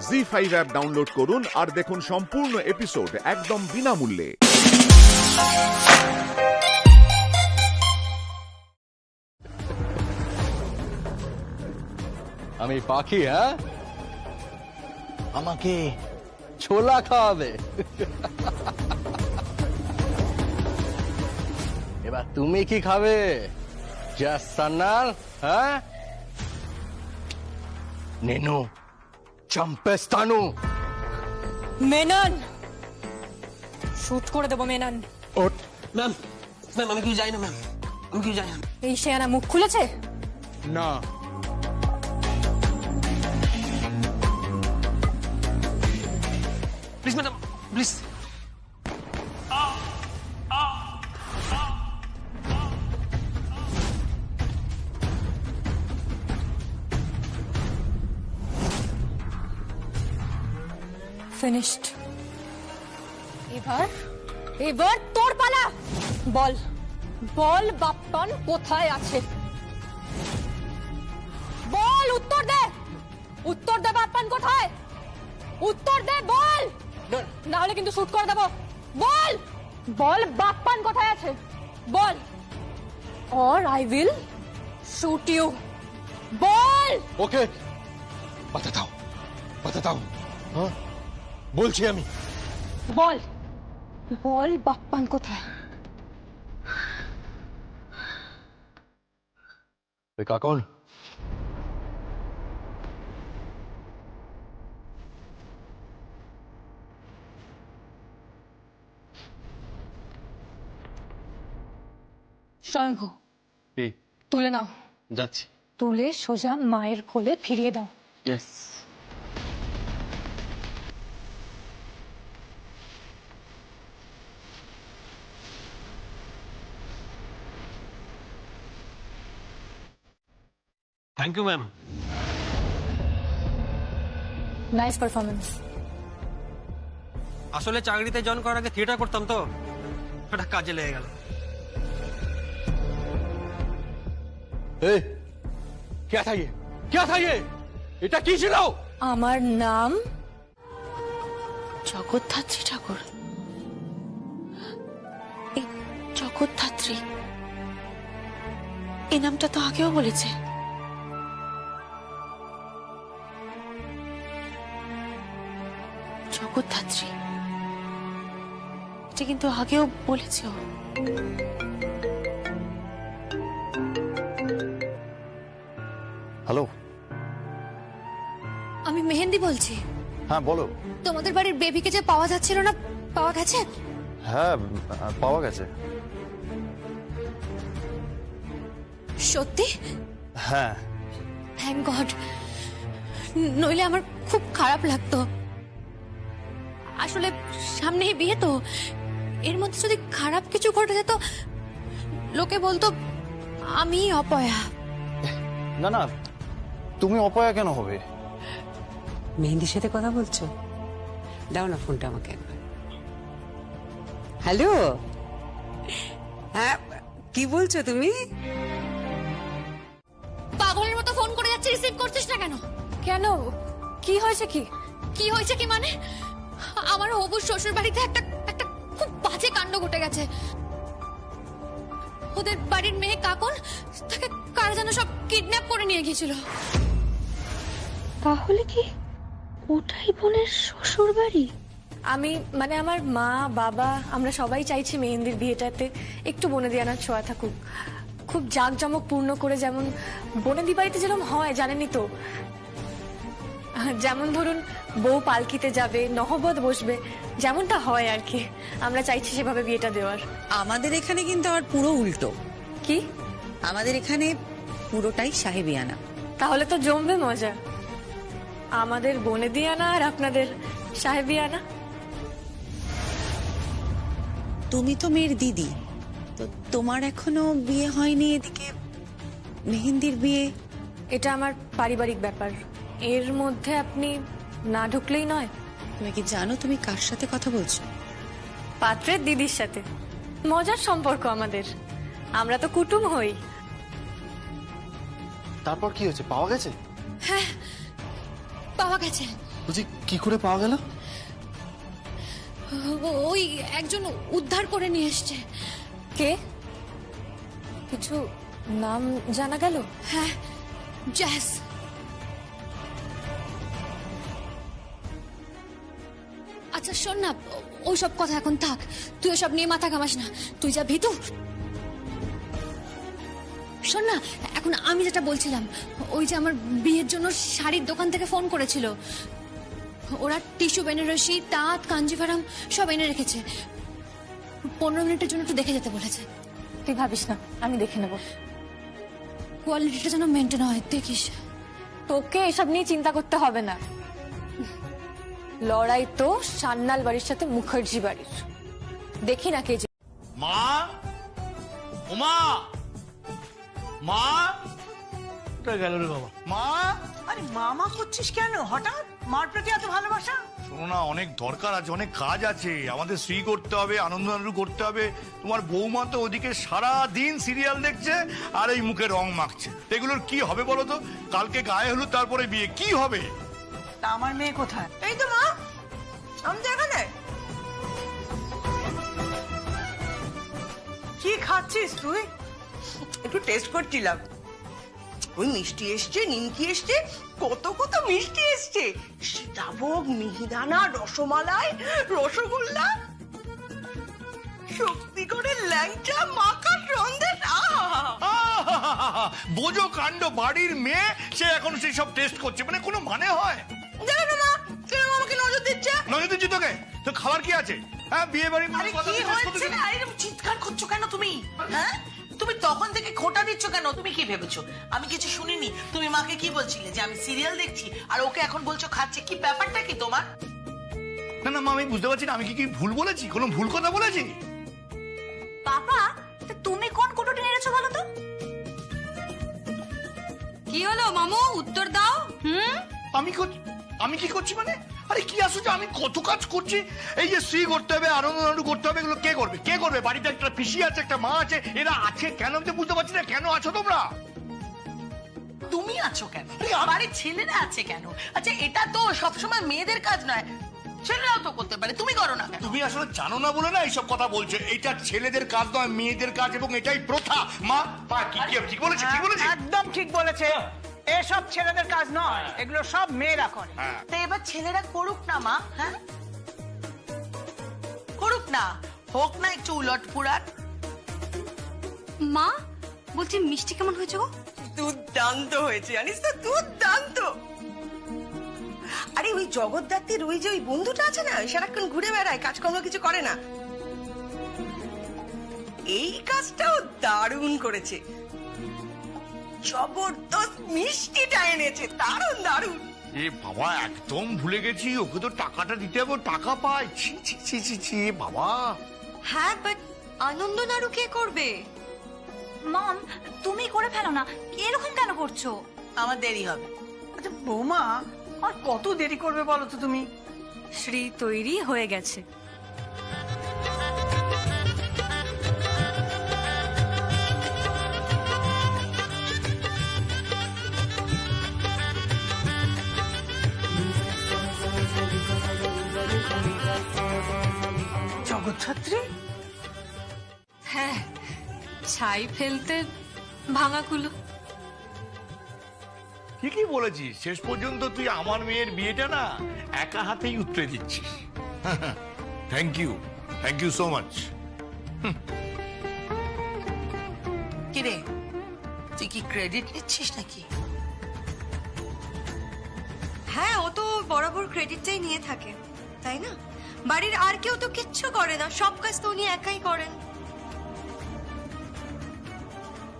ZEE5 app download করুন আর দেখুন সম্পূর্ণ এপিসোড একদম বিনামূল্যে। আমি পাখি, হ্যাঁ? আমাকে ছোলা খাওয়াবে। এবার তুমি কি খাবে? জাস্ট সান্নাল, হ্যাঁ? নেনু চম্পেস্তানু। মেনন, শুট করে দেবো মেনন। ওট ম্যাম ম্যাম আমি কিছু জানি না ম্যাম, আমি কিছু জানি না। এই শেয়ানা মুখ খুলেছে। না, প্লিজ ম্যাডাম প্লিজ। ফিনিশড। এবার এবার তোর পালা। বল বল বাপ্পান কোথায় আছে? বল, উত্তর দে। উত্তর দে, বাপ্পান কোথায়? উত্তর দে, বল, না হলে কিন্তু শুট করে দেবো। বল বল, বাপ্পান কোথায় আছে? বল, or I will shoot you. বল। ওকে, বাতা দাও, হ্যাঁ? বলছি আমি। বল বল, বাপ্পান কোথায়? কাকন, স্বয়ংভু, তুলে নাও। যাচ্ছি। তুলে সোজা মায়ের কোলে ফিরিয়ে দাও। Yes. Thank you ma'am. Nice performance. আসলে চাকরিতে জয়েন করার আগে থিয়েটার করতাম তো, ওটা কাজে লেগে গেল। এই, क्या था ये? এটা কি ছিল? আমার নাম জগদ্ধাত্রী ঠাকুর। এই জগদ্ধাত্রী, এই নামটা তো আগেও বলেছে। জগদ্ধাত্রী, এটা কিন্তু আগেও বলেছে ও। হ্যালো, আমি মেহেন্দি বলছি। হ্যাঁ বলো। তোমাদের বাড়ির বেবিকে যে পাওয়া যাচ্ছিল না, পাওয়া গেছে? হ্যাঁ পাওয়া গেছে। সত্যি? হ্যাঁ। থ্যাংক গড, নইলে আমার খুব খারাপ লাগতো। আসলে সামনেই বিয়ে তো, এর মধ্যে যদি খারাপ কিছু ঘটে যেত, লোকে বলতো আমি অপয়া। না না, তুমি অপয়া কেন হবে? মেহেন্দির সাথে কথা বলছো? দাও না ফোনটা আমাকে একবার। হ্যালো, হ্যাঁ কি বলছো তুমি? পাগলের মতো ফোন করে যাচ্ছে, রিসিভ করছিস না কেন? কেন? কি হয়েছে? কি হয়েছে কি মানে, আমার হবু শ্বশুর বাড়িতে একটা একটা খুব বাজে কাণ্ড ঘটে গেছে। ওদের বাড়ির মেয়ে কাকন, তাকে কারা যেন সব কিডন্যাপ করে নিয়ে গিয়েছিল। তাহলে কি ওটাই বোনের শ্বশুর বাড়ি? আমি মানে আমার মা বাবা আমরা সবাই চাইছি মেহেন্দির বিয়েটাতে একটু বনেদি আনার ছোঁয়া থাকুক। খুব জাঁকজমক পূর্ণ করে, যেমন বনেদি বাড়িতে যেরকম হয় জানেনই তো। যেমন ধরুন বউ পালকিতে যাবে, নহবত বসবে, যেমনটা হয় আর কি। আমরা চাইছি সেভাবে বিয়েটা দেওয়ার। আমাদের এখানে কিন্তু আবার পুরো উল্টো। কি? আমাদের এখানে পুরোটাই সাহেবিয়ানা। তাহলে তো জমবে মজা। আমাদের বনেদি আনা আর আপনাদের সাহেবিয়ানা। তুমি তো মেয়ের দিদি, তো তোমার এখনো বিয়ে হয়নি, এদিকে মেহেন্দির বিয়ে। এটা আমার পারিবারিক ব্যাপার, এর মধ্যে আপনি না ঢুকলেই নয়। তুমি কি জানো তুমি কার সাথে কথা বলছো? পাত্রের দিদির সাথে। মজার সম্পর্ক আমাদের, আমরা তো কুটুম হই। তারপর কি হয়েছে? পাওয়া গেছে? হ্যাঁ, পাওয়া গেছে। বলছি কি করে পাওয়া গেল? ওই একজন উদ্ধার করে নিয়ে এসছে। কে? কিছু নাম জানা গেল? হ্যাঁ, জ্যাস। আচ্ছা শোন না, ওইসব কথা এখন থাক, তুই ওসব নিয়ে মাথা ঘামাস না, তুই যা ভিতু। শোন না, এখন আমি যেটা বলছিলাম, ওই যে আমার বিয়ের জন্য শাড়ির দোকান থেকে ফোন করেছিল, ওরা টিস্যু, বেনারসি, তাঁত, কাঞ্জিভারাম সব এনে রেখেছে। 15 মিনিটের জন্য একটু দেখে যেতে বলেছে। তুই ভাবিস না, আমি দেখে নেব। কোয়ালিটিটা যেন মেনটেন হয়, দেখিস। তোকে এসব নিয়ে চিন্তা করতে হবে না। লড়াই তো সান্যাল বাড়ির সাথে মুখার্জি বাড়ির। দেখি না কে যে। মা, ওমা, মা, কোথায় গেল রে বাবা? মা, আরে মামা করছিস কেন হঠাৎ? মার প্রতি এত ভালোবাসা? শোনো না, অনেক দরকার আছে, অনেক কাজ আছে, আমাদের শ্রী করতে হবে, আনন্দ আনন্দ করতে হবে। তোমার বৌমা তো ওদিকে সারা দিন সিরিয়াল দেখছে আর এই মুখে রং মাখছে, এগুলোর কি হবে বলো তো? কালকে গায়ে হলুদ, তারপরে বিয়ে, কি হবে? তা আমার মেয়ে কোথায়? এই তো মা, আমি তো এখানে। কি খাচ্ছিস তুই? একটু টেস্ট করছিলাম। ওই মিষ্টি এসছে, নিমকি এসছে, কত কত মিষ্টি এসছে, সীতাভোগ, মিহিদানা, রসমালাই, রসগোল্লা, শক্তিগড়ের ল্যাংচা, মাখা সন্দেশ। বোঝো কাণ্ড, বাড়ির মেয়ে সে এখন সেই সব টেস্ট করছে, মানে কোনো মানে হয়? দেখো না মা, কেন আমাকে নজর দিচ্ছে? নজর দিচ্ছি তোকে? তো খাবার কি আছে? হ্যাঁ, বিয়ে বাড়ি। আরে কি হয়েছে না? এরকম চিৎকার করছো কেন তুমি? হ্যাঁ, তুমি তখন থেকে খোঁটা দিচ্ছ কেন? তুমি কি ভেবেছো আমি কিছু শুনিনি? তুমি মাকে কি বলছিলে যে আমি সিরিয়াল দেখছি, আর ওকে এখন বলছো খাচ্ছে? কি ব্যাপারটা কি তোমার? না না মা, আমি বুঝতে পারছি না, আমি কি ভুল বলেছি? কোনো ভুল কথা বলেছি? পাপা, তুমি কোন কোটোটি নেড়েছো বলো তো? কি হলো মামু, উত্তর দাও। আমি কি করছি মানে? আরে কি আসছে, আমি কত কাজ করছি। এই যে শ্রী করতে হবে, আনন্দ করতে হবে, এগুলো কে করবে? কে করবে? বাড়িতে একটা পিসি আছে, একটা মা আছে, এরা আছে কেন? আমি তো বুঝতে পারছি না, কেন আছো তোমরা? তুমি আছো কেন? বাড়ির ছেলেরা আছে কেন? আচ্ছা, এটা তো সবসময় মেয়েদের কাজ নয়, ছেলেরাও তো করতে পারে, তুমি করো না কেন? তুমি আসলে জানো না বলে না এইসব কথা বলছো। এটা ছেলেদের কাজ নয়, মেয়েদের কাজ, এবং এটাই প্রথা। মা, ঠিক বলেছে, ঠিক বলেছে। একদম ঠিক বলেছে। এসব ছেলেদের কাজ নয়, এগুলো সব মেয়েরা করে। তো এবার ছেলেরা করুক না মা, হ্যাঁ করুক না, হোক না একটু উলট পুরাট। মা বলছি, মিষ্টি কেমন হয়েছে গো? দুর্দান্ত হয়েছে, জানিস তো, দুর্দান্ত। আরে ওই জগদ্ধাত্রীর ওই যে ওই বন্ধুটা আছে না, সারাক্ষণ ঘুরে বেড়ায়, কাজকর্ম কিছু করে না, এই কাজটাও দারুণ করেছে। জবরদস্ত মিষ্টিটা এনেছে, দারুণ দারুণ। এ বাবা, একদম ভুলে গেছি, ওকে তো টাকাটা দিতে হবে, টাকা পায়। ছি ছি ছি ছি ছি, বাবা। হ্যাঁ, বাট আনন্দ নাড়ু কে করবে? মম, তুমি করে ফেলো না, এরকম কেন করছো? আমার দেরি হবে। আচ্ছা বৌমা, আর কত দেরি করবে বলো তো তুমি? শ্রী তৈরি হয়ে গেছে। জগৎছাত্রী? হ্যাঁ, ছাই ফেলতে ভাঙা কুলো। ঠিকই বলেছিস, শেষ পর্যন্ত তুই আমার মেয়ের বিয়েটা না একা হাতেই উতরে দিচ্ছিস। Thank you so much. কিরে, তুই কি ক্রেডিট নিচ্ছিস নাকি? হ্যাঁ, ও তো বরাবর ক্রেডিটটাই নিয়ে থাকে, তাই না? বাড়ির আর কেউ তো কিচ্ছু করে না, সব কাজ তো উনি একাই করেন।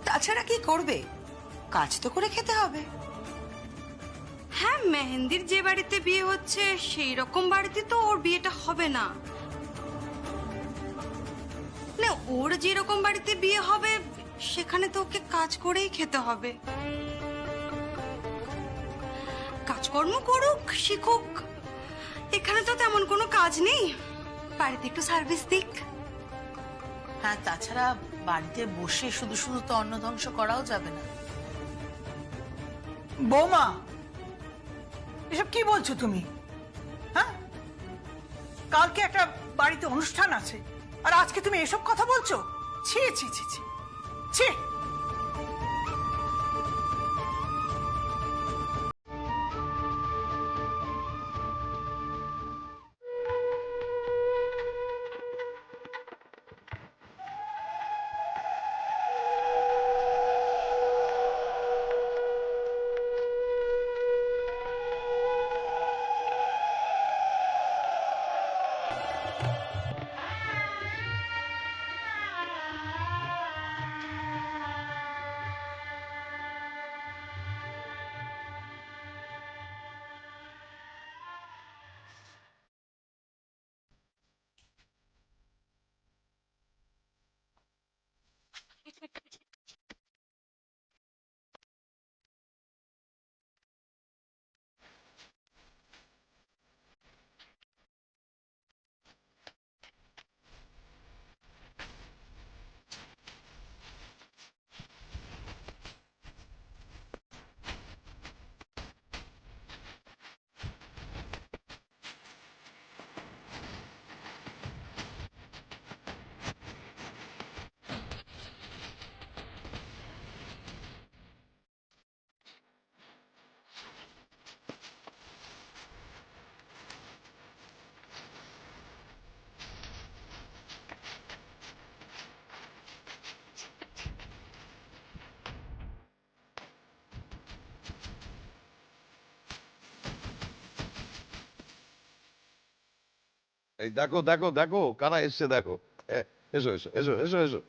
তাছাড়া কি করবে? কাজ তো করে খেতে হবে। হ্যাঁ, মেহেন্দির যে বাড়িতে বিয়ে হচ্ছে সেই রকম বাড়িতে তো ওর বিয়েটা হবে না। না, ওর যেরকম বাড়িতে বিয়ে হবে সেখানে তো ওকে কাজ করেই খেতে হবে। কাজকর্ম করুক, শিখুক, এখানে তো তেমন কোনো কাজ নেই, বাড়িতে একটু সার্ভিস দিক। হ্যাঁ, তাছাড়া বাড়িতে বসে শুধু শুধু তো অন্ন ধ্বংস করাও যাবে না। বৌমা, এসব কি বলছো তুমি? হ্যাঁ, কালকে একটা বাড়িতে অনুষ্ঠান আছে আর আজকে তুমি এসব কথা বলছো? ছি ছি ছি ছি ছি। এই দেখো দেখো দেখো কারা এসছে দেখো। এসো এসো এসো এসো এসো।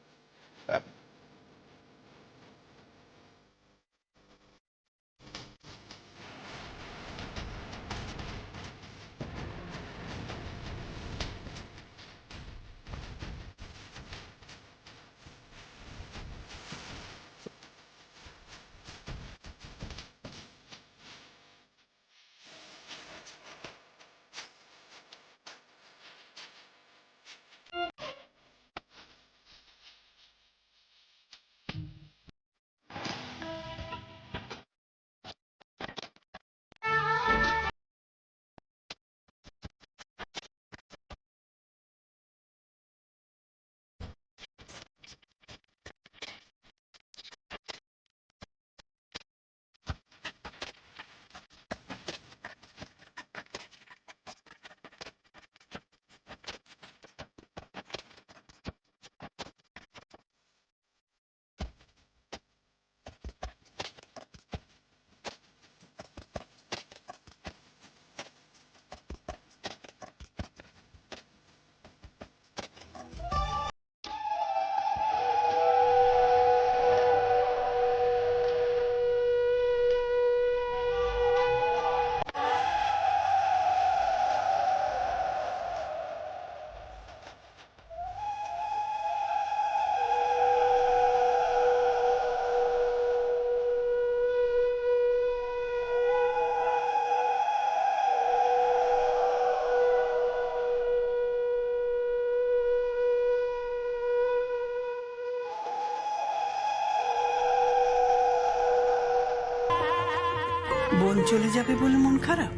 বোন চলে যাবে বলে মন খারাপ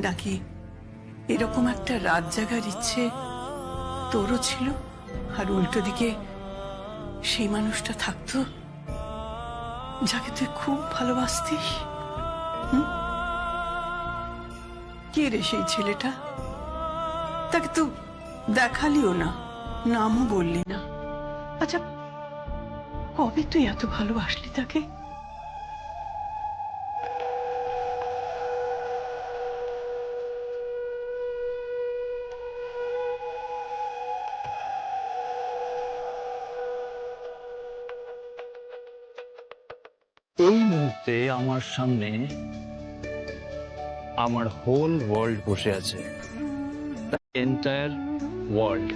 নাকি এরকম একটা রাত জাগার ইচ্ছে তোরও ছিল আর উল্টো দিকে সেই মানুষটা থাকতো যাকে তুই খুব ভালোবাসতিস? কে রে সেই ছেলেটা? তাকে তো দেখালিও না, নামও বললি না। আচ্ছা, কবে তুই এত ভালোবাসলি তাকে? এই মুহূর্তে আমার সামনে আমার হোল ওয়ার্ল্ড বসে আছে, দ্য এন্টায়ার ওয়ার্ল্ড।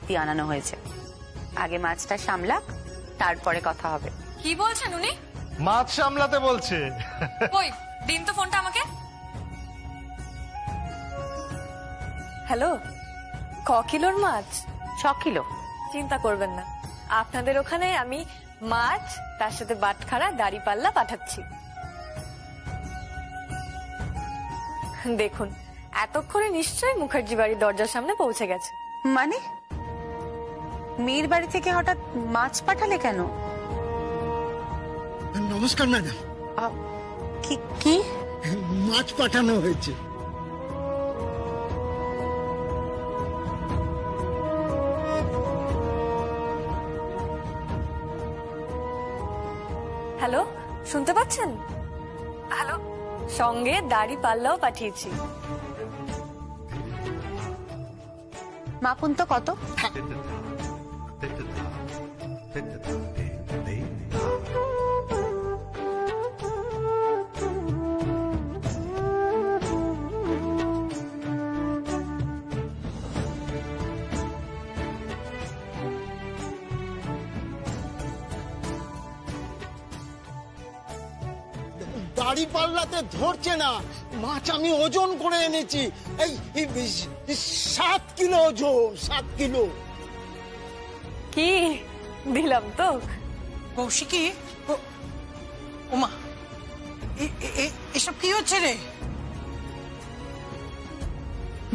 বাড়তি আনানো হয়েছে। আগে মাছটা সামলাক, তারপরে কথা হবে। কি বলছেন উনি? মাছ সামলাতে বলছে। কই দিন তো ফোনটা আমাকে। হ্যালো, ক কিলোর মাছ? 6 কিলো। চিন্তা করবেন না, আপনাদের ওখানে আমি মাছ তার সাথে বাটখারা দাড়িপাল্লা পাঠাচ্ছি। দেখুন এতক্ষণে নিশ্চয়ই মুখার্জি বাড়ির দরজার সামনে পৌঁছে গেছে। মানে মেয়ের বাড়ি থেকে হঠাৎ মাছ পাঠালে কেন? নমস্কার ম্যাডাম, কি কি মাছ পাঠানো হয়েছে। হ্যালো, শুনতে পাচ্ছেন? হ্যালো, সঙ্গে দাড়ি পাল্লাও পাঠিয়েছি। মাপুন তো কত? দাড়ি পাল্লাতে ধরছে না, মাছ আমি ওজন করে এনেছি। এই 7 কিলো ওজন, 7 কিলো। কি দিলাম তো? কৌশিকী, ওমা, এসব কি হচ্ছে রে?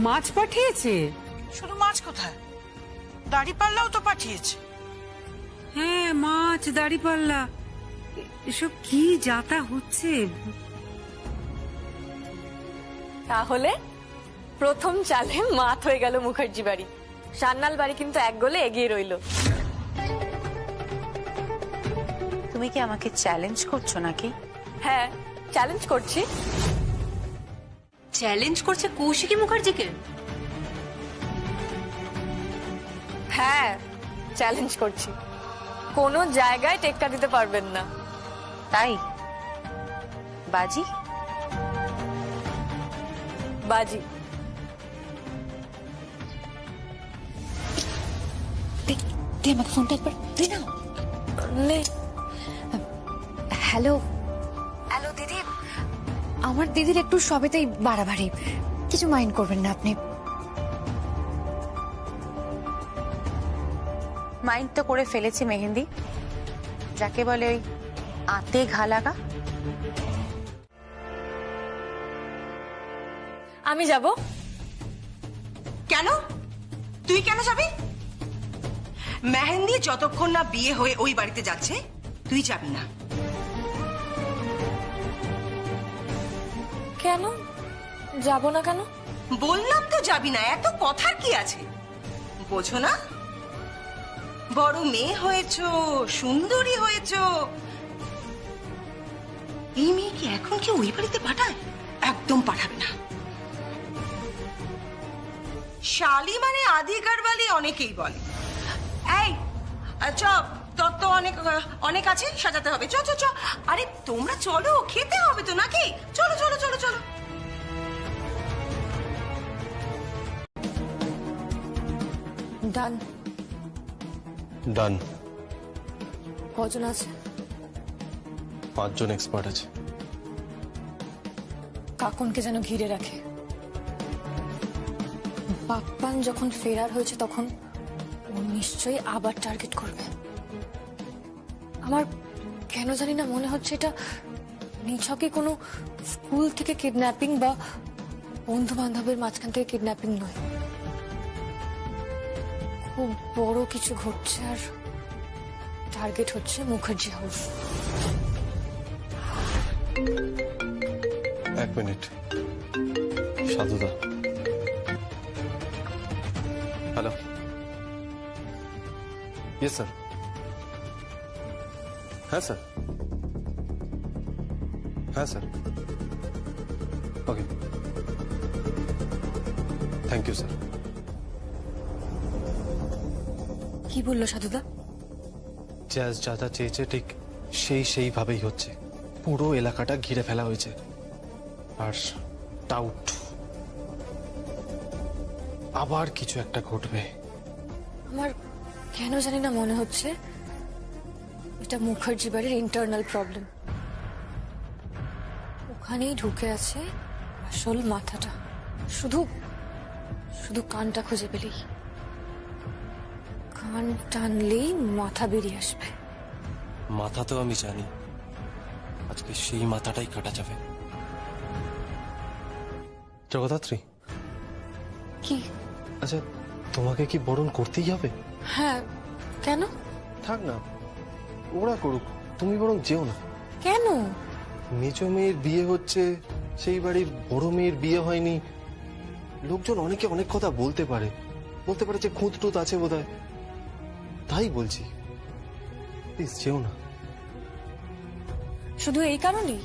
মাছ পাঠিয়েছে? শুধু মাছ কোথায়, দাড়ি পাল্লাও তো পাঠিয়েছে। হ্যাঁ, মাছ, দাড়িপাল্লা, এসব কি যাতা হচ্ছে। তাহলে প্রথম চালে মাত হয়ে গেল মুখার্জি বাড়ি। সান্নাল বাড়ি কিন্তু 1 গোলে এগিয়ে রইল। তুমি কি আমাকে চ্যালেঞ্জ করছো নাকি? হ্যাঁ, চ্যালেঞ্জ করছি। চ্যালেঞ্জ করছে কৌশিকী মুখার্জিকে? হ্যাঁ, চ্যালেঞ্জ করছি, কোনো জায়গায় টেক্কা দিতে পারবেন না। তাই বাজি? বাজি। দে আমাকে ফোনটা একবার দে না। নে। হ্যালো হ্যালো দিদি, আমার দিদির একটু সবেতেই বাড়াবাড়ি, কিছু মাইন্ড করবেন না আপনি। মাইন্ড তো করে ফেলেছি মেহেন্দি, যাকে বলে ওই আতে ঘা লাগা। আমি যাব। কেন? তুই কেন যাবি? মেহেন্দি যতক্ষণ না বিয়ে হয়ে ওই বাড়িতে যাচ্ছে তুই যাবি না। কেন যাব না? কেন বললাম তো যাবি না, এত কথার কি আছে? বোঝো না, বড় মেয়ে হয়েছো, সুন্দরী হয়েছো, এই মেয়ে কি এখন কি ওই বাড়িতে পাঠায়? একদম পাঠাবে না। শালি মানে আদি গারবালি অনেকেই বলে। এই চ, তোর তো অনেক অনেক আছে, সাজাতে হবে। চ চ চ, আরে তোমরা চলো, খেতে হবে তো নাকি? চলো চলো চলো চলো। ডান। ডান। কজন আছে? 5 জন এক্সপার্ট আছে। কাকুনকে যেন ঘিরে রাখে। বাপ্পান যখন ফেরার হয়েছে তখন ও নিশ্চয়ই আবার টার্গেট করবে। আমার কেন জানি না মনে হচ্ছে এটা নিছকে কোনো স্কুল থেকে কিডন্যাপিং বা বন্ধু বান্ধবের মাঝখান থেকে কিডন্যাপিং নয়, খুব বড় কিছু ঘটছে আর টার্গেট হচ্ছে মুখার্জি হাউস। 1 মিনিট, সাধুদা। Hello, yes sir. হ্যাঁ স্যার, হ্যাঁ sir, okay, thank you sir. কি বললো সাধুদা? জ্যাজ যা যা চেয়েছে ঠিক সেইভাবেই হচ্ছে। পুরো এলাকাটা ঘিরে ফেলা হয়েছে আর ডাউট আবার কিছু একটা ঘটবে। আমার কেন জানি না মনে হচ্ছে এটা মুখার্জি বাড়ির ইন্টারনাল প্রবলেম। ওখানেই ঢুকে আছে আসল মাথাটা। শুধু শুধু কানটা খুঁজে পেলেই, কান টানলেই মাথা বেরিয়ে আসবে। মাথা তো আমি জানি, আজকে সেই মাথাটাই কাটা যাবে। জগদ্ধাত্রী, কি? আচ্ছা তোমাকে কি বরণ করতেই হবে? হ্যাঁ, কেন? থাক না, ওরা করুক, তুমি বরং যেও না। কেন? মেজো মেয়ের বিয়ে হচ্ছে, সেই বাড়ির বড় মেয়ের বিয়ে হয়নি। লোকজন অনেকে অনেক কথা বলতে পারে যে খুঁত টুত আছে বোধহয়, তাই বলছি প্লিজ যেও না। শুধু এই কারণেই?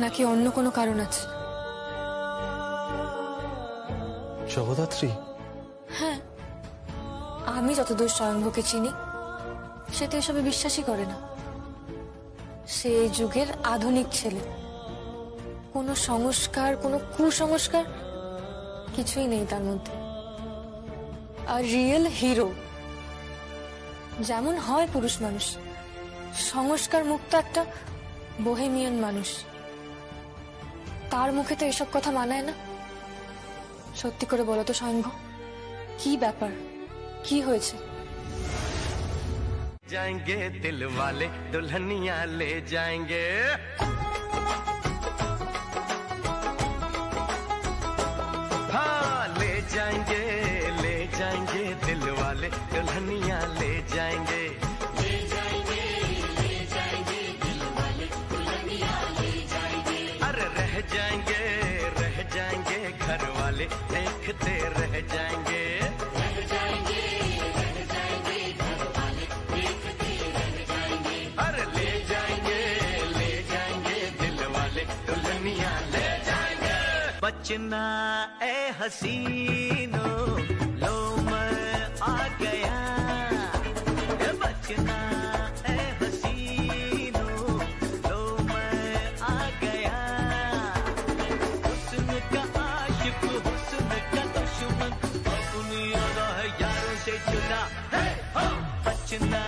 নাকি অন্য কোনো কারণ আছে? জগদ্ধাত্রী, হ্যাঁ, আমি যতদূর স্বয়ম্ভকে চিনি সে তো এসবে বিশ্বাসই করে না। সে এই যুগের আধুনিক ছেলে, কোনো সংস্কার, কোনো কুসংস্কার কিছুই নেই তার মধ্যে। আর রিয়েল হিরো যেমন হয় পুরুষ মানুষ, সংস্কার মুক্ত একটা বোহেমিয়ান মানুষ, তার মুখে তো এসব কথা মানায় না। সত্যি করে বলো তো স্বয়ম্ভ, কি ব্যাপার, কি হয়েছে? जाएंगे दिल वाले दुल्हनिया ले जाएंगे, हाँ ले जाएंगे दिल वाले दुल्हनिया ले जाएंगे, ले जाएंगे दिल वाले दुल्हनिया ले जाएंगे। अरे रह जाएंगे घर वाले देखते रह जाएंगे, बचना ए हसीनो लो मैं आ गया, बचना ए हसीनो लो मैं आ गया, हुस्न का आशिक हुस्न का दुश्मन अपनी अदा है यारों से जुदा, बचना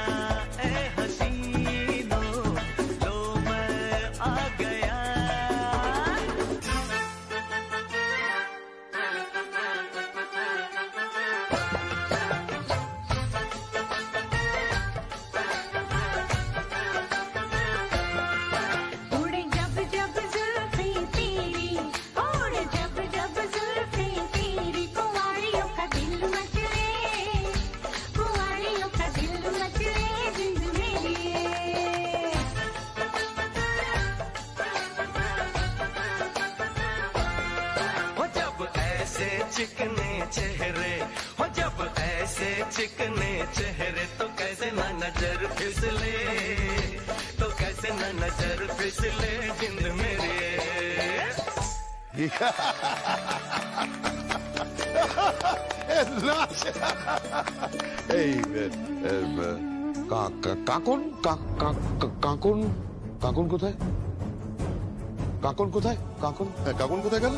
ए हसीनो लो मैं आ गया। चिकने चेहरे हो जब ऐसे चिकने चेहरे, तो कैसे न नजर फिसले, तो कैसे न नजर फिसले जिंद मेरे। এই কাকন কাকন কাকন কোথায়? কাকন কোথায়? কাকন কাকন কোথায় গেল?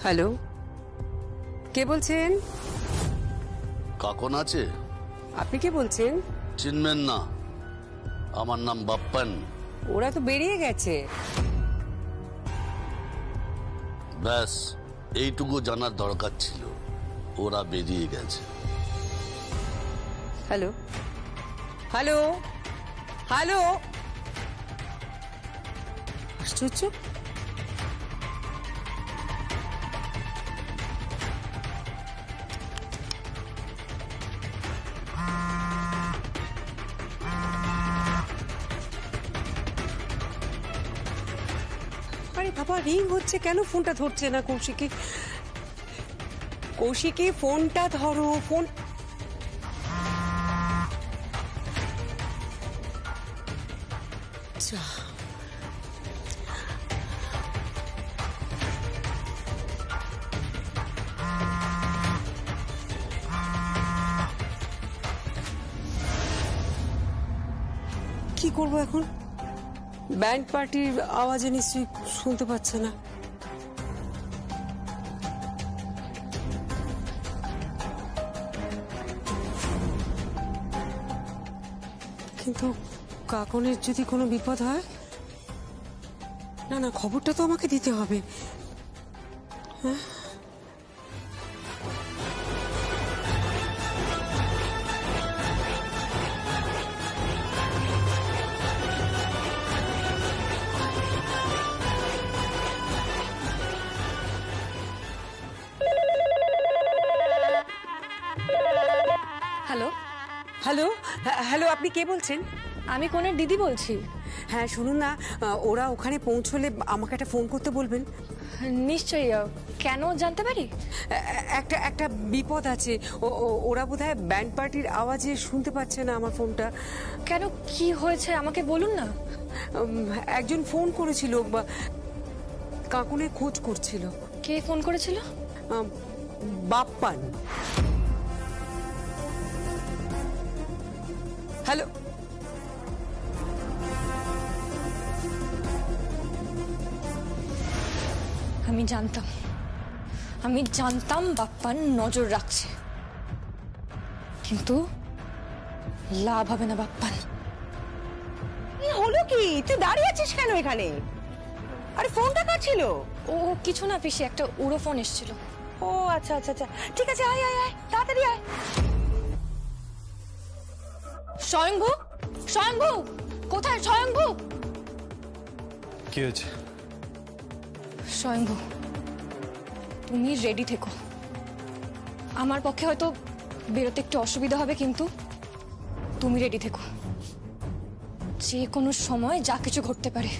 হ্যালো, কে বলছেন? কাকন আছে? আপনি কে বলছেন? চিনবেন না, আমার নাম বাপ্পান। ওরা তো বেরিয়ে গেছে। ব্যাস এইটুকু জানার দরকার ছিল, ওরা বেরিয়ে গেছে। হ্যালো হ্যালো হ্যালো, আশ্চর্য, থাপা রিং হচ্ছে, কেন ফোনটা ধরছে না কৌশিকী? কৌশিকী ফোনটা ধরো, ফোন। যা, কি করবো এখন? ব্যান্ড পার্টির আওয়াজে নিশ্চয়ই শুনতে পাচ্ছে না। কিন্তু কাকনের যদি কোনো বিপদ হয়, না না, খবরটা তো আমাকে দিতে হবে। হ্যাঁ, হ্যালো হ্যালো, হ্যালো, আপনি কে বলছেন? আমি কোনের দিদি বলছি। হ্যাঁ শুনুন না, ওরা ওখানে পৌঁছলে আমাকে একটা ফোন করতে বলবেন। নিশ্চয়ই, কেন জানতে পারি? একটা একটা বিপদ আছে, ওরা বোধহয় ব্যান্ড পার্টির আওয়াজে শুনতে পাচ্ছে না আমার ফোনটা। কেন, কি হয়েছে আমাকে বলুন না। একজন ফোন করেছিল, কাকুনের খোঁজ করছিল। কে ফোন করেছিল? বাপ্পান। হ্যালো, আমি জানতাম বাপ্পান নজর রাখছে, কিন্তু লাভ হবে না বাপ্পান। হলো কি? তুই দাঁড়িয়ে আছিস কেন এখানে? আরে ফোনটা কার ছিল? ও কিছু না পিসি, একটা উড়ো ফোন এসেছিল। ও আচ্ছা আচ্ছা আচ্ছা, ঠিক আছে, আয় আয় আয়, তাড়াতাড়ি আয়। স্বয়ংভু, স্বয়ংভু, কোথায় স্বয়ংভু? কি হয়েছে? স্বয়ংভু, তুমি রেডি থেকো। আমার পক্ষে হয়তো বেরোতে একটু অসুবিধা হবে, কিন্তু তুমি রেডি থেকো। যে কোনো সময় যা কিছু ঘটতে পারে।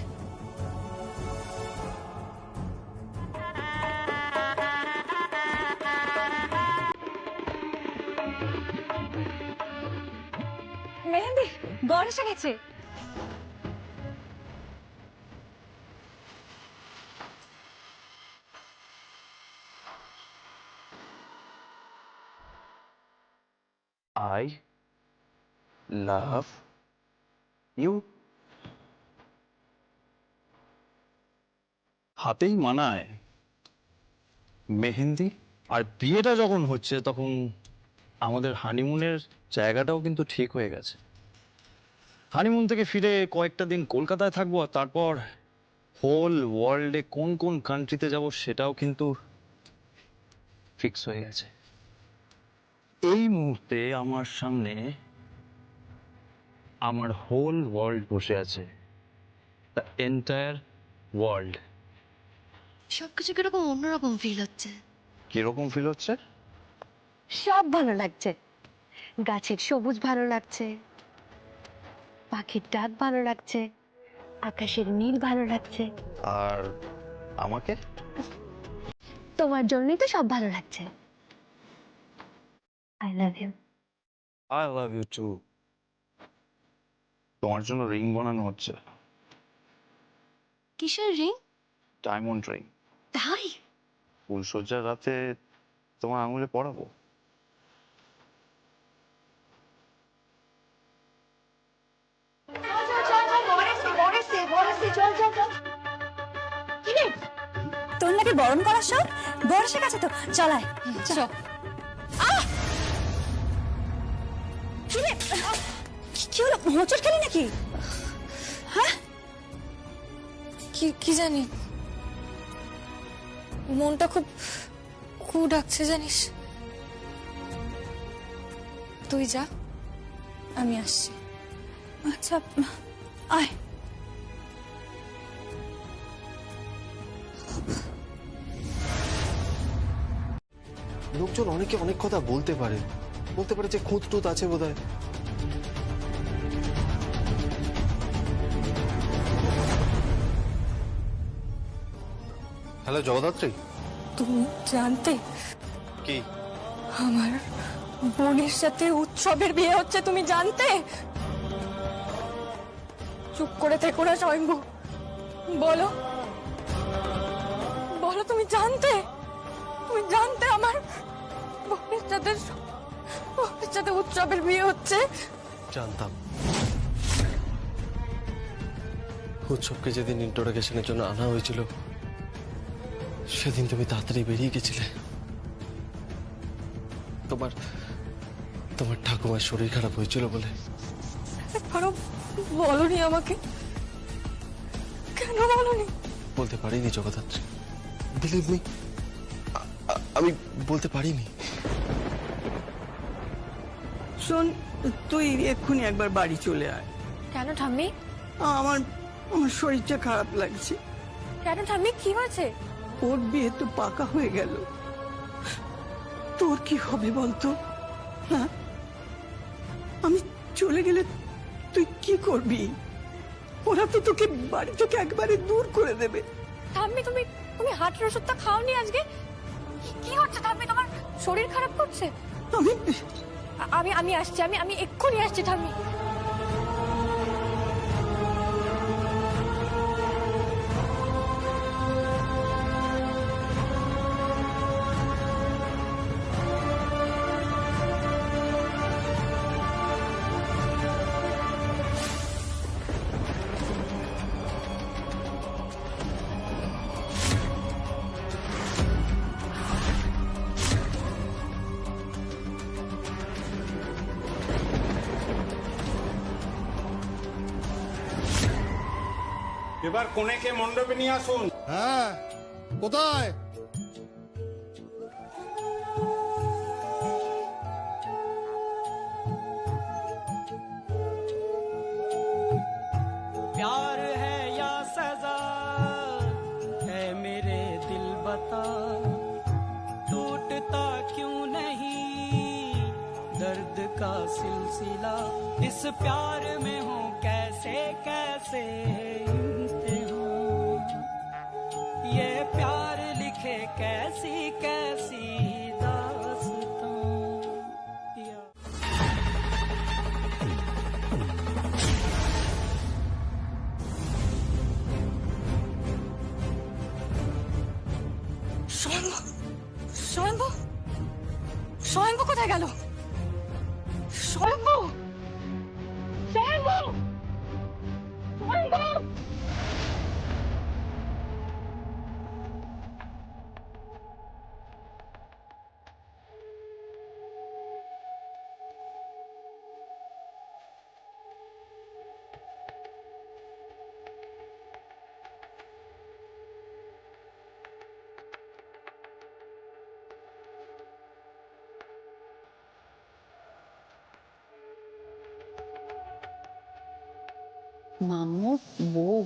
মেহেন্দি বর এসে গেছে। I love you. হাতেই মানায় মেহেন্দি, আর বিয়েটা যখন হচ্ছে তখন আমাদের হানিমুনের জায়গাটাও কিন্তু ঠিক হয়ে গেছে। হানিমুন থেকে ফিরে কয়েকটা দিন কলকাতায় থাকবো, আর তারপর হোল ওয়ার্ল্ডে কোন কোন কান্ট্রিতে যাব সেটাও কিন্তু ফিক্স হয়ে গেছে। এই মুহূর্তে আমার সামনে আমার হোল ওয়ার্ল্ড বসে আছে, দ্য এন্টায়ার ওয়ার্ল্ড। সবকিছু কিরকম অন্যরকম ফিল হচ্ছে। কিরকম ফিল হচ্ছে? সব ভালো লাগছে। গাছের সবুজ ভালো লাগছে, পাখির ডাক ভালো লাগছে, আকাশের নীল ভালো লাগছে। আর আমাকে? তোমার জন্যই তো সব ভালো লাগছে। I love you. I love you too. তোমার জন্য রিং বানানো হচ্ছে। কিসের রিং? Diamond ring. তাই? ফুলসজ্জার রাতে তোমার আঙুলে পরাবো। তোর নাকি বরণ করার সব? বর এসে গেছে তো, চলায় চল। কি হলো, হোঁচট খেলি নাকি? হ্যাঁ, কি জানি, মনটা খুব ডাকছে জানিস। তুই যা, আমি আসছি। আচ্ছা আয়। লোকজন অনেকে অনেক কথা বলতে পারে যে খুঁত টুত আছে বোধহয়। হ্যালো জগদ্ধাত্রী। তুমি জানতে কি? আমার বোনের সাথে উৎসবের বিয়ে হচ্ছে, তুমি জানতে? চুপ করে থেকো না স্বয়ম্ভু, বলো বলো, তুমি জানতে? তুমি জানতে আমার বোনের সাথে উৎসবের বিয়ে হচ্ছে? জানতাম। উৎসবকে যেদিন ইন্ট্রোডাকশনের জন্য আনা হয়েছিল সেদিন তুমি তাড়াতাড়ি বেরিয়ে গেছিলে। তোমার ঠাকুমার শরীর খারাপ হয়েছিল বলে। একবারও বলনি আমাকে? কেন বলনি? বলতে পারিনি জগদ্ধাত্রী, বিলিভ মি, আমি বলতে পারিনি। শোন, তুই এক্ষুনি একবার বাড়ি চলে আয়। কেন ঠাম্মি? আমার আমার শরীরটা খারাপ লাগছে। কেন ঠাম্মি, কি হয়েছে? ওর বিয়ে তো পাকা হয়ে গেল, তোর কি হবে বলতো? হ্যাঁ, আমি চলে গেলে তুই কি করবি? ওরা তো তোকে বাড়ি থেকে একবারে দূর করে দেবে। ঠাম্মি, তুমি হার্টের ওষুধটা খাওনি আজকে? কি হচ্ছে ঠাম্মি, তোমার শরীর খারাপ করছে? আমি আসছি, আমি এক্ষুনি আসছি ঠাম্মি। এবার কনেকে মণ্ডপে নিয়ে আসুন। হ্যাঁ, কোথায়? प्यार है या सजा है मेरे दिल बता, टूटता क्यों नहीं दर्द का सिलसिला, इस प्यार में हूँ कैसे कैसे इम्तिहान, ये प्यार लिखे कैसी कैसी दास्तां। স্বয়ম্ভু স্বয়ম্ভু কোথায় গেল? স্বয়ম্ভু স্বয়ম্ভু স্বয়ম্ভু! মামু বউ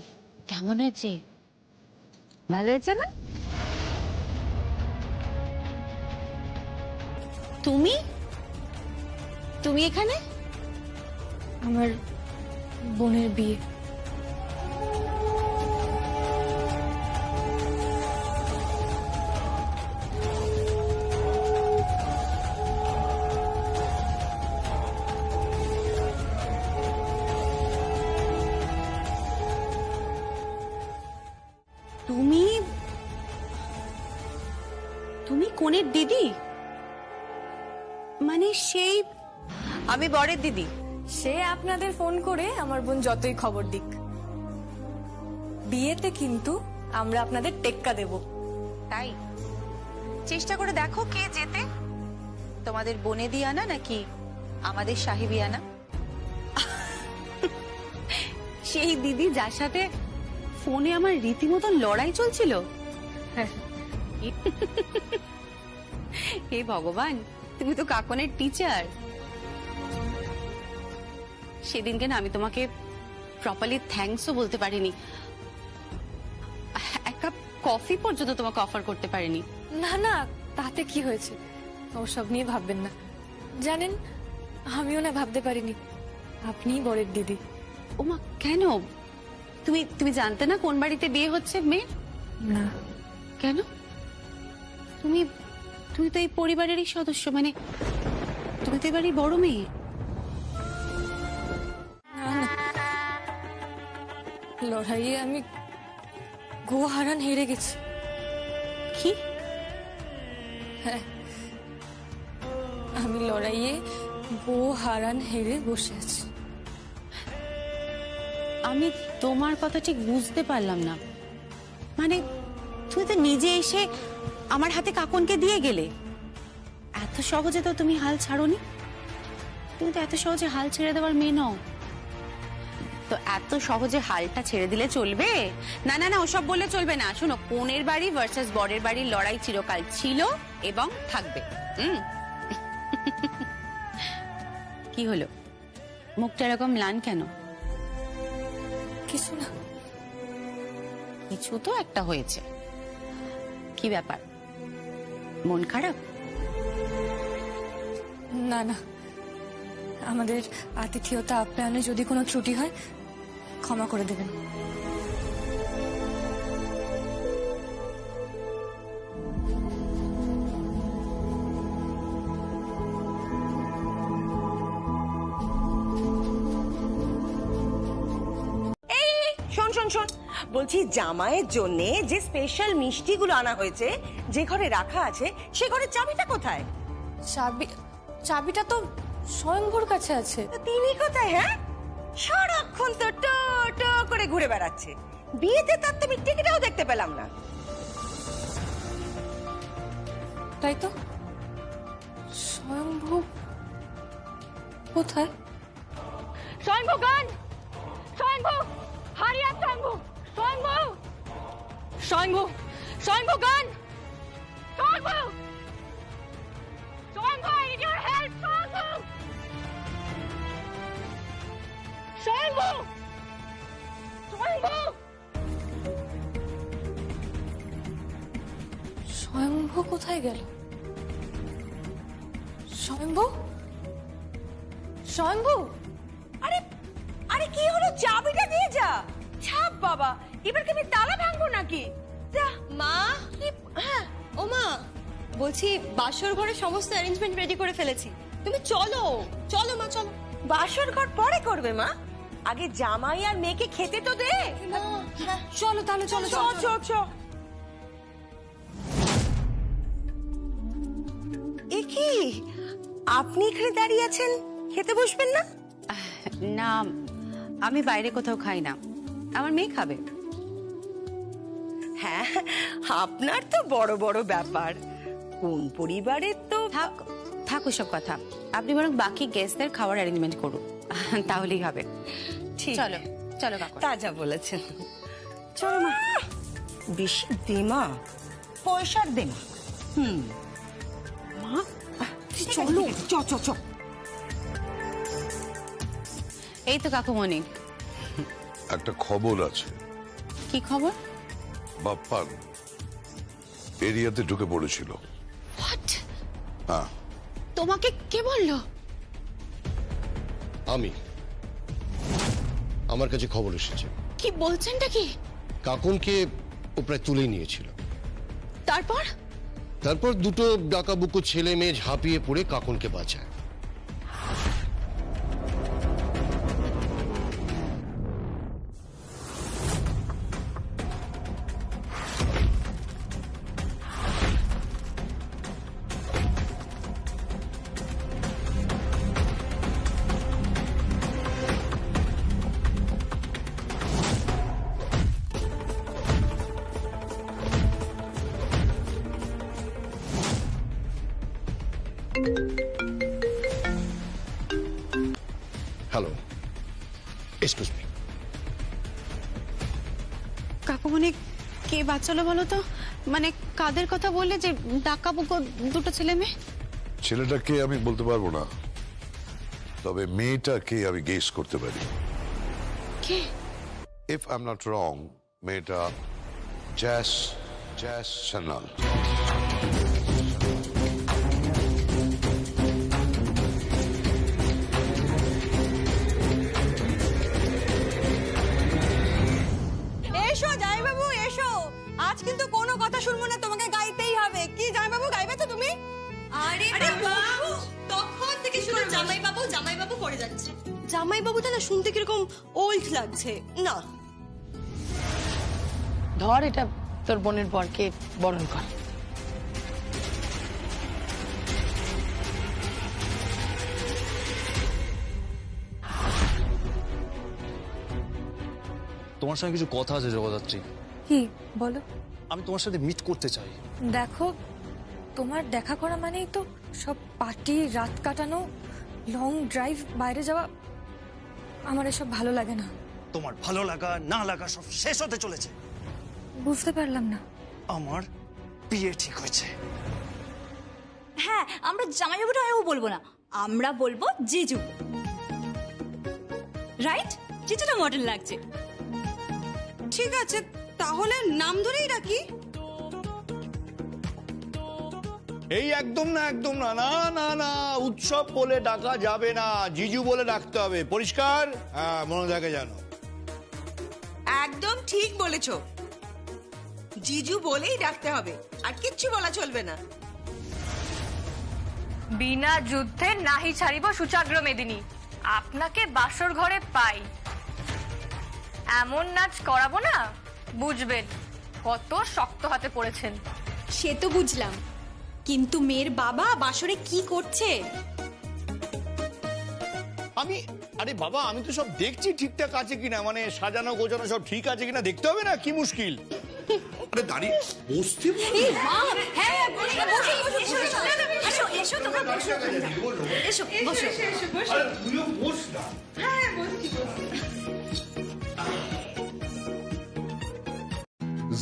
কেমন আছে? ভালো আছে না? তুমি তুমি এখানে? আমার বোনের বিয়ে। তুমি তুমি কোনের দিদি? মানে সেই আমি বরের দিদি। সে আপনাদের ফোন করে আমার বোন যতই খবর দিক, বিয়েতে কিন্তু আমরা আপনাদের টেক্কা দেব। তাই চেষ্টা করে দেখো কে জেতে, তোমাদের বনে দিয়ানা নাকি আমাদের সাহেবিয়ানা? সেই দিদি যার সাথে ফোনে আমার রীতিমতন লড়াই চলছিল। হে ভগবান, তুমি তো কাকনের টিচার। সেদিনকে না আমি তোমাকে প্রপারলি থ্যাঙ্কসও বলতে পারিনি, এক কাপ কফি পর্যন্ত তোমাকে অফার করতে পারিনি। না না, তাতে কি হয়েছে? ওসব নিয়ে ভাববেন না। জানেন, আমিও না ভাবতে পারিনি আপনিই বরের দিদি। ওমা, কেন? তুমি তুমি জানতে না কোন বাড়িতে বিয়ে হচ্ছে মেয়ে? না, কেন? তুমি তুমি তো এই পরিবারেরই সদস্য, মানে তুমি তো এবারই বড় মেয়ে। লড়াইয়ে আমি গো হারান হেরে গেছি। কি? হ্যাঁ, আমি লড়াইয়ে গো হারান হেরে বসে আছি। আমি তোমার কথা ঠিক বুঝতে পারলাম না। মানে তুমি তো নিজে এসে আমার হাতে কাকনকে দিয়ে গেলে, এত সহজে তো তুমি হাল ছাড়োনি। তুমি তো এত সহজে হাল ছেড়ে দেওয়ার মেয়ে নও। তো এত সহজে হালটা ছেড়ে দিলে চলবে? না না না, ওসব বললে চলবে না। শোনো, কোণের বাড়ি ভার্সেস বরের বাড়ির লড়াই চিরকাল ছিল এবং থাকবে। কি হলো, মুখটা এরকম ম্লান কেন? কিছু না। কিছু তো একটা হয়েছে। কি ব্যাপার, মন খারাপ? না না, আমাদের আতিথেয়তা আপ্যায়নে যদি কোনো ত্রুটি হয় ক্ষমা করে দেবেন। শোন শোন শোন, বলছি জামাইয়ের জন্য যে স্পেশাল মিষ্টিগুলো আনা হয়েছে, যে ঘরে রাখা আছে, সে ঘরের চাবিটা কোথায়? চাবিটা তো স্বয়ংভূর কাছে আছে। তিনি কোথায়? হ্যাঁ, সারাক্ষণ তো টো টো করে ঘুরে বেড়াচ্ছে। বিয়েতে তার তুমি টিকিটাও দেখতে পেলাম না। তাই তো, স্বয়ংভূ কোথায়? স্বয়ংভূ গান, স্বয়ংভূ হারি আপ, স্বয়ংভূ, স্বয়ংভূ, স্বয়ংভূ, স্বয়ংভূ গান, স্বয়ংভূ, স্বয়ংভূ, I need your help, স্বয়ংভূ, স্বয়ংভূ, স্বয়ংভূ, স্বয়ংভূ কোথায় গেল? স্বয়ংভূ, স্বয়ংভূ, আরে আরে কি হলো? চাবিটা দিয়ে যা। ছাপ বাবা, এবার কি আমি তালা ভাঙবো নাকি? যা মা। হ্যাঁ, ও মা, বলছি বাসর ঘরে সমস্ত অ্যারেঞ্জমেন্ট রেডি করে ফেলেছি, তুমি চলো। চলো মা, চলো। বাসর ঘর পরে করবে মা, আগে জামাই আর মেয়েকে খেতে তো দে। চলো তাহলে, চলো চল চল চল। এ কি, আপনি এখানে দাঁড়িয়ে আছেন, খেতে বসবেন না? না, আমি বাইরে কোথাও খাই না, আমার মেয়ে খাবে। হ্যাঁ, আপনার তো বড় বড় ব্যাপার, কোন পরিবারের তো। থাক থাক ওসব কথা, আপনি বরং বাকি গেস্টদের খাওয়ার অ্যারেঞ্জমেন্ট করুন, তাহলেই হবে। ঠিক, চলো চলো কাকু। তাজা বলেছেন। চলো মা, বেশি দেমা, পয়সার দেমা। মা চলো, চ চ চ। এই তো কাকুমণি। একটা খবর আছে। কি খবর? বাপ্পান এরিয়াতে ঢুকে পড়েছিল। হোয়াট? হ্যাঁ। তোমাকে কে বললো? আমি, আমার কাছে খবর এসেছে। কি বলছেনটা কি? কাকনকে ও প্রায় তুলেই নিয়েছিল। তারপর? তারপর দুটো ডাকাবুকো ছেলে মেয়ে ঝাঁপিয়ে পড়ে কাকনকে বাঁচায়। Hello, excuse me. কাকুমণি, কে বাঁচালো বলো তো? মানে কাদের কথা বললে যে ডাকাবুকো দুটো ছেলে মেয়ে? ছেলেটাকে আমি বলতে পারবো না, তবে মেয়েটাকে আমি গেস করতে পারি। কে? If I am not wrong, মেয়েটা জ্যাস সান্যাল। এসো জামাইবাবু, এসো। আজ কিন্তু কোনো কথা শুনবো না জামাইবাবু করে যাচ্ছে। জামাইবাবুটা না শুনতে কিরকম ওল্ড লাগছে না। ধর এটা তোর বোনের বরকে বরণ কর। তোমার সঙ্গে কিছু কথা আছে জগদ্ধাত্রী। কি বলো? আমি তোমার সাথে মিট করতে চাই। দেখো, তোমার দেখা করা মানেই তো সব পার্টি, রাত কাটানো, লং ড্রাইভ, বাইরে যাওয়া। আমার এসব ভালো লাগে না। তোমার ভালো লাগা না লাগা সব শেষ হতে চলেছে। বুঝতে পারলাম না। আমার বিয়ে ঠিক হয়েছে। হ্যাঁ, আমরা জামাইবাবুটা বলবো না, আমরা বলবো জিজু। রাইট? জিজুটা মডেল লাগছে। ঠিক আছে, তাহলে নাম ধরেই রাখি। এই একদম না, একদম না, না না না, উৎসব বলে ডাকা যাবে না, জিজু বলে ডাকতে হবে। পরিষ্কার? হ্যাঁ, মনে থাকে জানো। একদম ঠিক বলেছো, জিজু বলেই ডাকতে হবে, আর কিচ্ছু বলা চলবে না। বিনা যুদ্ধে নাহি ছাড়িব সুচাগ্র মেদিনী। আপনাকে বাসর ঘরে পাই, এমন নাচ করাবো না, বুঝবেন কত শক্ত হাতে পড়েছেন। সে তো বুঝলাম, কিন্তু মেয়ের বাবা বাসরে কি করছে? আরে বাবা, আমি তো সব দেখছি ঠিকঠাক আছে কিনা, মানে সাজানো গোছানো সব ঠিক আছে কিনা দেখতে হবে না, কি মুশকিল। আরে দাঁড়িয়ে বসতে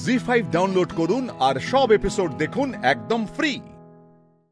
জি5 ডাউনলোড করুন আর সব এপিসোড দেখুন একদম ফ্রি।